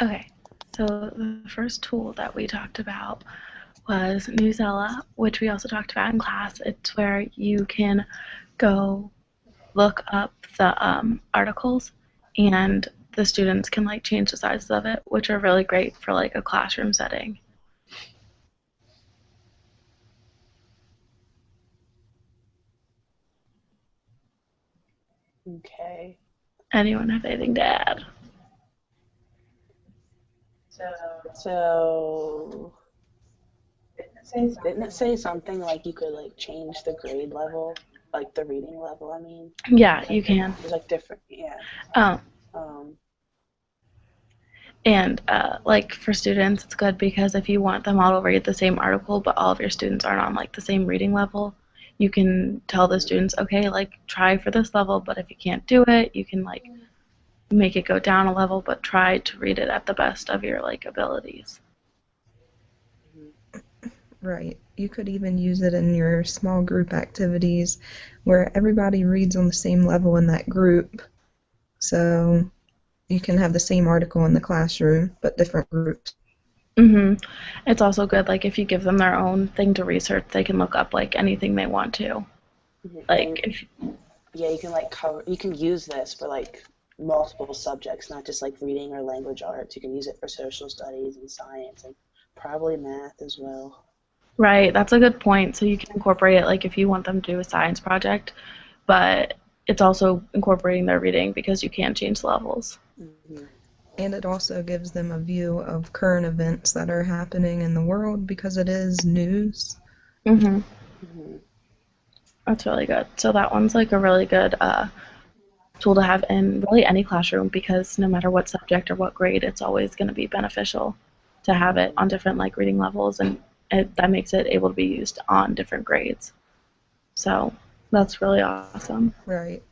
Okay, so the first tool that we talked about was Newsella, which we also talked about in class. It's where you can go look up the articles, and the students can like change the sizes of it, which are really great for like a classroom setting. Okay. Anyone have anything to add? So didn't it say something like you could like change the grade level, like the reading level? I mean, Yeah, you can. there's like different, yeah. Um, Um, and like for students, it's good because if you want them all to read the same article, but all of your students aren't on like the same reading level, you can tell the mhm, students, okay, like try for this level, but if you can't do it, you can like make it go down a level, but try to read it at the best of your like abilities. mhm. Right. You could even use it in your small group activities where everybody reads on the same level in that group. So you can have the same article in the classroom, but different groups. Mm-hmm. It's also good, like, if you give them their own thing to research, they can look up, like, anything they want to. Like, And if, yeah, you can like cover, you can use this for like multiple subjects, not just like reading or language arts. You can use it for social studies and science and probably math as well. right, that's a good point. So you can incorporate it, like, if you want them to do a science project, but it's also incorporating their reading because you can change levels. Hmm. And it also gives them a view of current events that are happening in the world because it is news. Mm-hmm. Hmm. That's really good. So that one's, like, a really good tool to have in really any classroom because no matter what subject or what grade, it's always going to be beneficial to have it Hmm. on different like reading levels, and that makes it able to be used on different grades. So that's really awesome. Right.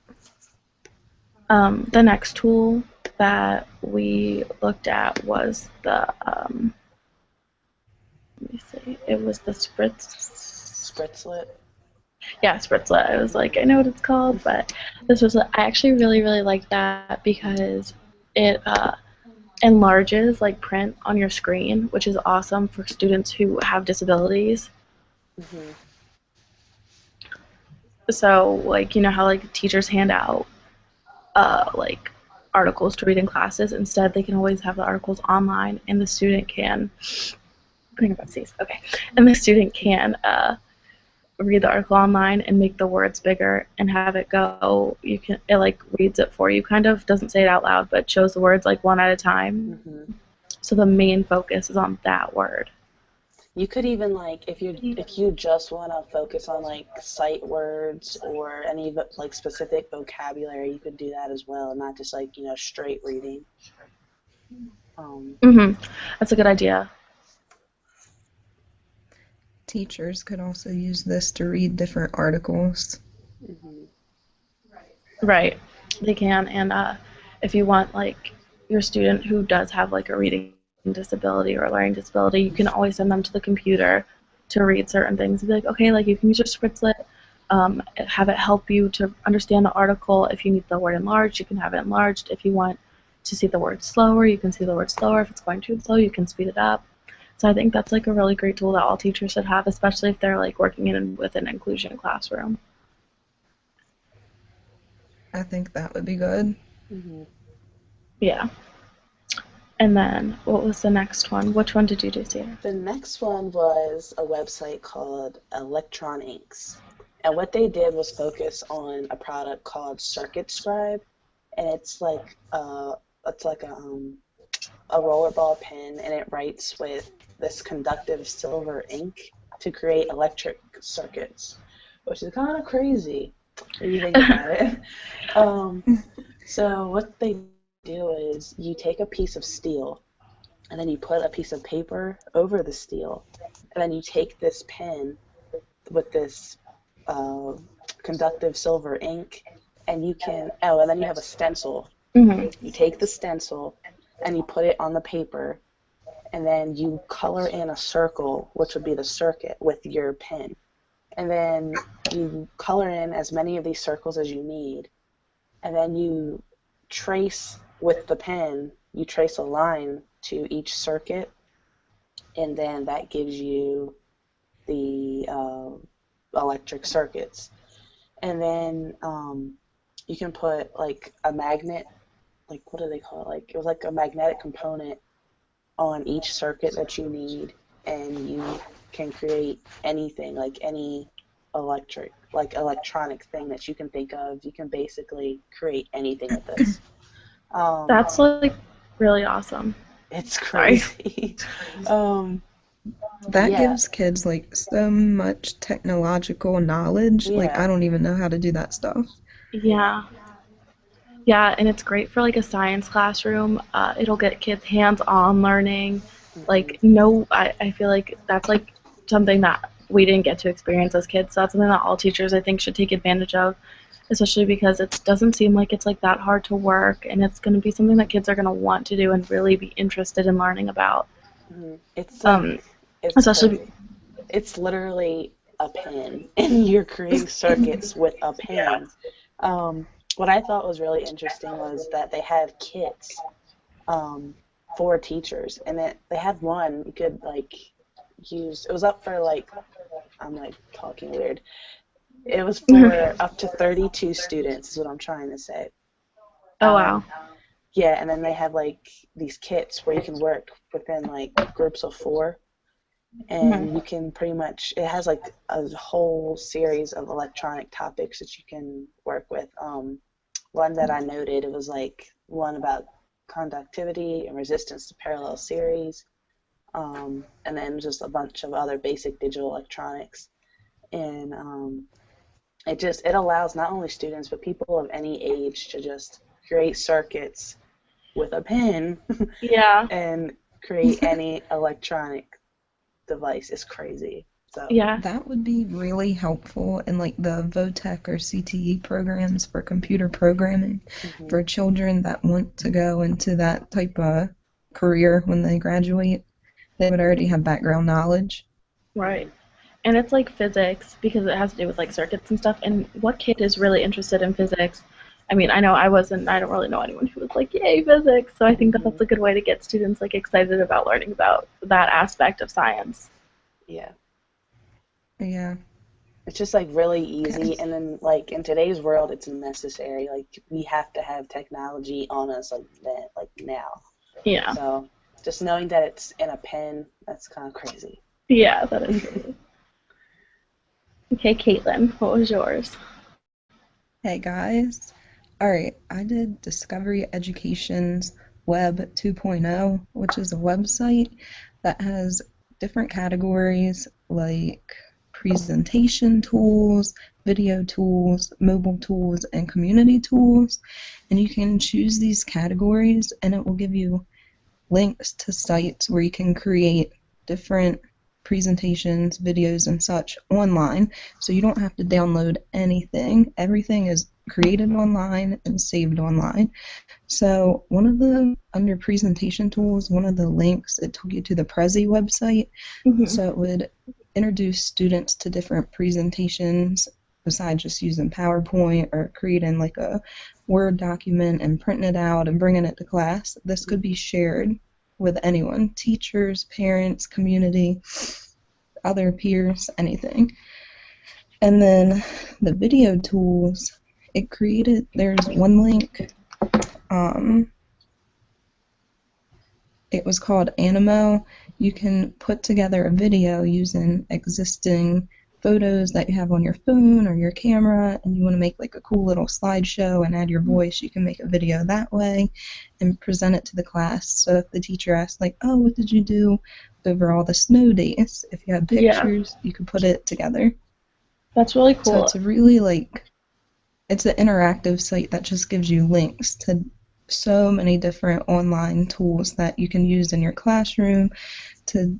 The next tool that we looked at was the let me see, it was the Spritz. Spritzlet. Yeah, Spritzlet. I was like, I know what it's called, but this was I actually really like that because it enlarges like print on your screen, which is awesome for students who have disabilities. Hmm. So like you know how like teachers hand out like articles to read in classes. Instead, they can always have the articles online, and the student can. I think about these. Okay, and the student can read the article online and make the words bigger and have it go. You can it like reads it for you, kind of doesn't say it out loud, but shows the words like one at a time. Hmm. So the main focus is on that word. You could even like if you just want to focus on like sight words or any like specific vocabulary, you could do that as well, not just like straight reading. Um, Mm-hmm. That's a good idea. Teachers could also use this to read different articles. mhm, Right. They can. And if you want, like, your student who does have, like, a reading disability or a learning disability, you can always send them to the computer to read certain things and be like, okay, like, you can use your Spritzlet, have it help you to understand the article. If you need the word enlarged, you can have it enlarged. If you want to see the word slower, you can see the word slower. If it's going too slow, you can speed it up. So I think that's, like, a really great tool that all teachers should have, especially if they're, like, working in with an inclusion classroom. I think that would be good. mhm. Yeah. And then what was the next one? Which one did you do, Sarah? The next one was a website called Electron Inks. And what they did was focus on a product called Circuit Scribe, and it's like a rollerball pen, and it writes with this conductive silver ink to create electric circuits, which is kind of crazy when you think about it. Um, so what they do is you take a piece of steel and then you put a piece of paper over the steel, and then you take this pen with this uh, conductive silver ink, and you can and then you have a stencil. Mm-hmm. You take the stencil and you put it on the paper, and then you color in a circle, which would be the circuit, with your pen. And then you color in as many of these circles as you need, and then you trace with the pen, you trace a line to each circuit, and then that gives you the electric circuits. And then you can put like a magnet, like what do they call it? Like it was like a magnetic component on each circuit that you need, and you can create anything, like any electronic thing that you can think of. You can basically create anything with this. That's like really awesome. It's crazy. That Yeah. gives kids like so much technological knowledge. Like Yeah. I don't even know how to do that stuff. Yeah. Yeah, and it's great for like a science classroom. It'll get kids hands-on learning. Like, no, I feel like that's like something that we didn't get to experience as kids. So that's something that all teachers I think should take advantage of, especially because it doesn't seem like it's like that hard to work, and it's going to be something that kids are going to want to do and really be interested in learning about. It's Especially, crazy. It's literally a pen, and you're creating circuits with a pen. What I thought was really interesting was that they have kits for teachers, and they had one you could like use. It was up for like, I'm like talking weird. It was for up to 32 students is what I'm trying to say. oh wow. Yeah, and then they have like these kits where you can work within like groups of 4, and you can pretty much, it has like a whole series of electronic topics that you can work with. One that I noted, it was like one about conductivity and resistance to parallel series, and then just a bunch of other basic digital electronics. And it allows not only students but people of any age to just create circuits with a pen Yeah. and create any electronic device. It's crazy. So Yeah. That would be really helpful in like the VOTEC or CTE programs for computer programming for children that want to go into that type of career when they graduate. They would already have background knowledge. Right. And it's like physics because it has to do with like circuits and stuff. And what kid is really interested in physics? I mean, I know I wasn't, I don't really know anyone who was like, yay, physics. So I think that that's a good way to get students like excited about learning about that aspect of science. yeah. Yeah. It's just like really easy, and then like in today's world, it's necessary. Like we have to have technology on us like that, like now. Yeah. So just knowing that it's in a pen, that's kind of crazy. Yeah, that is crazy. Okay, Caitlin, what was yours? Hey guys. All right, I did Discovery Education's Web 2.0, which is a website that has different categories like presentation tools, video tools, mobile tools, and community tools. And you can choose these categories, and it will give you links to sites where you can create different presentations, videos, and such online. So you don't have to download anything. Everything is created online and saved online. So under presentation tools, one of the links, it took you to the Prezi website. So it would introduce students to different presentations besides just using PowerPoint or creating like a Word document and printing it out and bringing it to class. This could be shared with anyone, teachers, parents, community, other peers, anything. And then the video tools, there's one link, it was called Animo. You can put together a video using existing photos that you have on your phone or your camera, and you want to make like a cool little slideshow and add your voice. You can make a video that way and present it to the class. So if the teacher asks like, oh, what did you do over all the snow days? If you had pictures, you could put it together. That's really cool. So it's really it's an interactive site that just gives you links to so many different online tools that you can use in your classroom to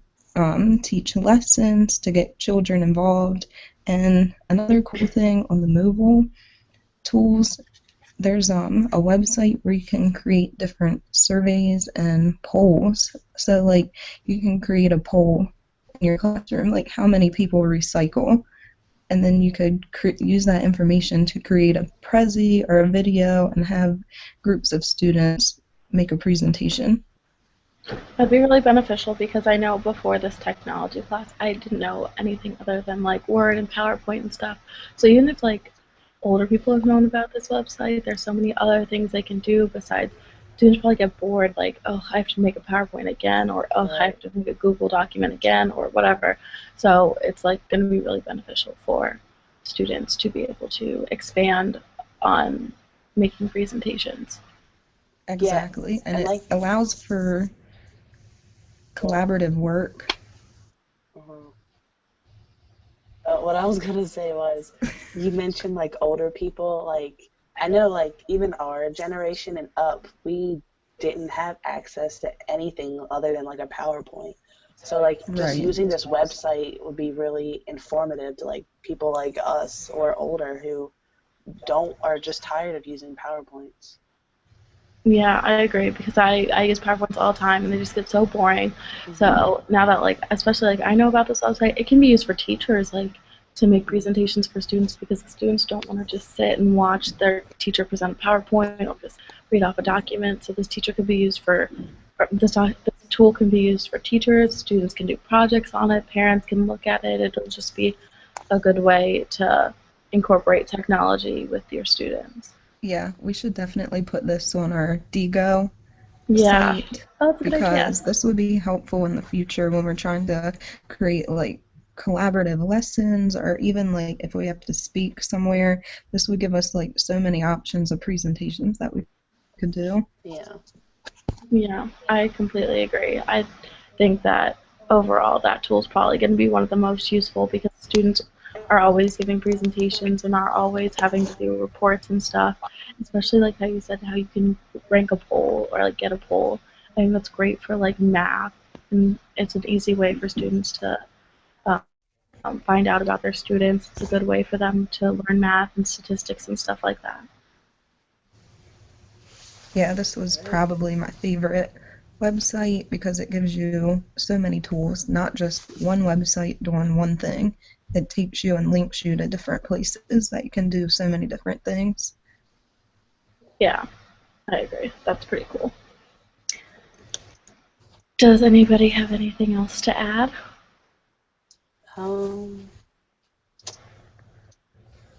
teach lessons, to get children involved. And another cool thing on the mobile tools, there's a website where you can create different surveys and polls. So like you can create a poll in your classroom, like how many people recycle, and then you could use that information to create a Prezi or a video and have groups of students make a presentation. That'd be really beneficial because I know before this technology class, I didn't know anything other than like Word and PowerPoint and stuff. So even if like older people have known about this website, there's so many other things they can do besides students probably get bored like, oh, I have to make a PowerPoint again, or oh, I Right. have to make a Google document again, or whatever. So it's like going to be really beneficial for students to be able to expand on making presentations. Yeah. Exactly. And And it like, allows for collaborative work. uh what I was gonna say was, you mentioned like older people. Like, I know, like even our generation and up, we didn't have access to anything other than like a PowerPoint. So like just Right. using this website would be really informative to like people like us or older who don't are just tired of using PowerPoints. Yeah, I agree because I use PowerPoints all the time and they just get so boring. Hmm. So now that like especially like I know about this website, it can be used for teachers like to make presentations for students because the students don't want to just sit and watch their teacher present a PowerPoint or just read off a document. So this teacher could be used for this tool can be used for teachers, students can do projects on it, parents can look at it. It'll just be a good way to incorporate technology with your students. Yeah, we should definitely put this on our DGO Yeah. site Oh, that's a good idea. because this would be helpful in the future when we're trying to create like collaborative lessons or even like if we have to speak somewhere. This would give us like so many options of presentations that we could do. Yeah. Yeah, I completely agree. I think that overall that tool is probably going to be one of the most useful because students are always giving presentations and are always having to do reports and stuff. Especially like how you said how you can rank a poll or like get a poll. I think that's great for like math and it's an easy way for students to find out about their students. It's a good way for them to learn math and statistics and stuff like that. Yeah, this was probably my favorite website because it gives you so many tools, not just one website doing one thing. It takes you and links you to different places that you can do so many different things. Yeah, I agree. That's pretty cool. Does anybody have anything else to add? Um,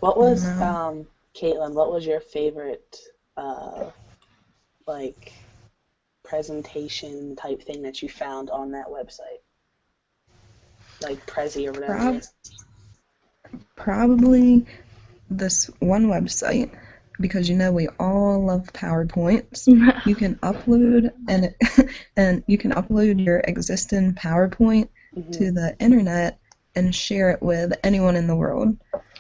what was No, Caitlin, what was your favorite like presentation type thing that you found on that website? Like Prezi or whatever. prob- probably this one website because you know we all love PowerPoints. You can upload and you can upload your existing PowerPoint Hmm. to the internet and share it with anyone in the world.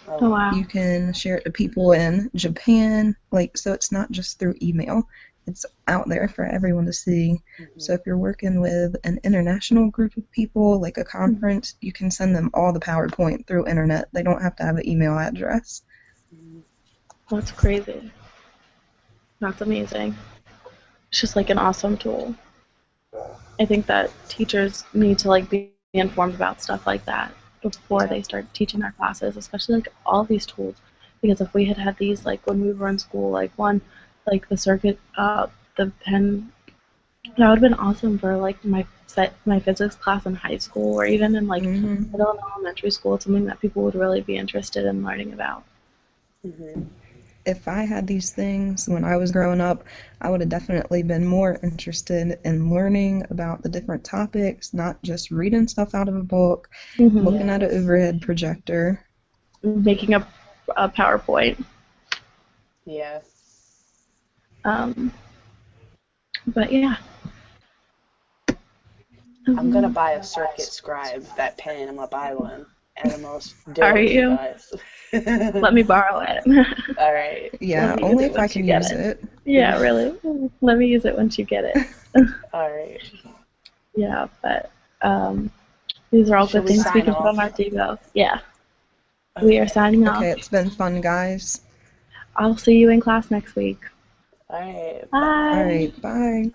Oh Oh wow. wow. You can share it to people in Japan, like so it's not just through email. It's out there for everyone to see. Hmm. So if you're working with an international group of people, like a conference, you can send them all the PowerPoint through internet. They don't have to have an email address. That's crazy. That's amazing. It's just like an awesome tool. I think that teachers need to like be informed about stuff like that before Yeah. they start teaching their classes, especially like all these tools. Because if we had had these like when we were in school, like one, like the circuit, the pen, that would have been awesome for like my physics class in high school or even in like Hmm. middle and elementary school. It's something that people would really be interested in learning about. Hmm. If I had these things when I was growing up, I would have definitely been more interested in learning about the different topics, not just reading stuff out of a book, looking at an Yes. overhead projector. Making a PowerPoint. Yeah. Um, but yeah. I'm gonna Um, buy a Circuit Scribe, that pen. I'm gonna buy one. And I'm gonna do it are with you you? guys. Let me borrow it. All right. Let Yeah, me use only it if I once you can get use it. it. Yeah, really. Let me use it once you get it. All right. Yeah, but these are all Should good we things we sign can put on off? our Devo. Yeah, we are Okay. signing off. Okay, it's been fun, guys. I'll see you in class next week. All right. All Bye. right, bye.